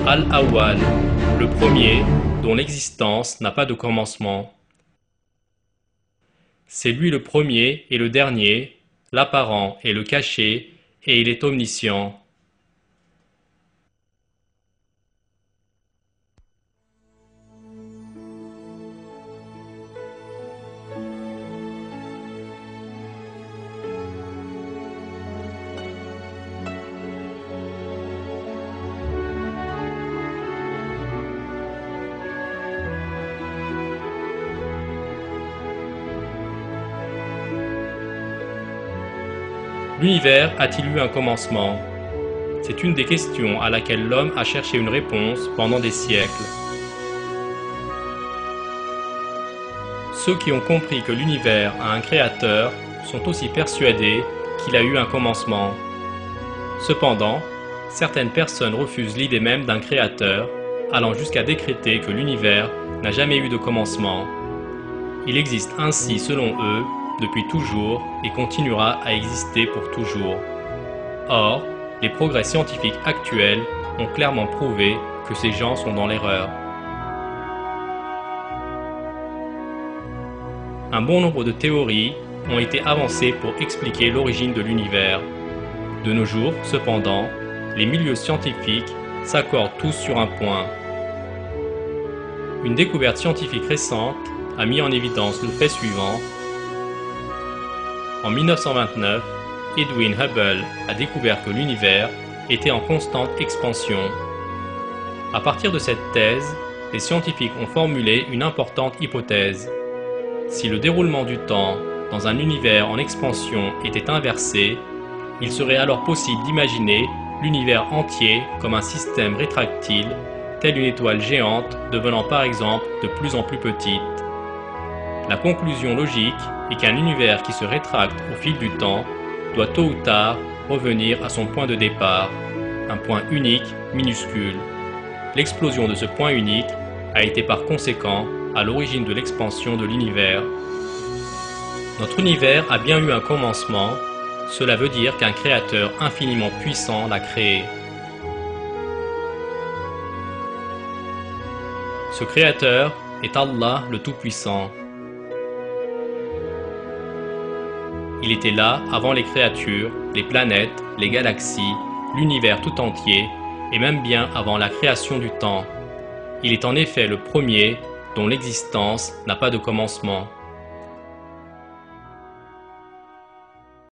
Al-Awwal, le premier, dont l'existence n'a pas de commencement. C'est lui le premier et le dernier, l'apparent et le caché, et il est omniscient. L'univers a-t-il eu un commencement? C'est une des questions à laquelle l'homme a cherché une réponse pendant des siècles. Ceux qui ont compris que l'univers a un créateur sont aussi persuadés qu'il a eu un commencement. Cependant, certaines personnes refusent l'idée même d'un créateur, allant jusqu'à décréter que l'univers n'a jamais eu de commencement. Il existe ainsi, selon eux, depuis toujours et continuera à exister pour toujours. Or, les progrès scientifiques actuels ont clairement prouvé que ces gens sont dans l'erreur. Un bon nombre de théories ont été avancées pour expliquer l'origine de l'univers. De nos jours, cependant, les milieux scientifiques s'accordent tous sur un point. Une découverte scientifique récente a mis en évidence le fait suivant. En 1929, Edwin Hubble a découvert que l'univers était en constante expansion. À partir de cette thèse, les scientifiques ont formulé une importante hypothèse. Si le déroulement du temps dans un univers en expansion était inversé, il serait alors possible d'imaginer l'univers entier comme un système rétractile, telle une étoile géante devenant par exemple de plus en plus petite. La conclusion logique est qu'un univers qui se rétracte au fil du temps doit tôt ou tard revenir à son point de départ, un point unique, minuscule. L'explosion de ce point unique a été par conséquent à l'origine de l'expansion de l'univers. Notre univers a bien eu un commencement, cela veut dire qu'un créateur infiniment puissant l'a créé. Ce créateur est Allah le Tout-Puissant. Il était là avant les créatures, les planètes, les galaxies, l'univers tout entier, et même bien avant la création du temps. Il est en effet le premier dont l'existence n'a pas de commencement.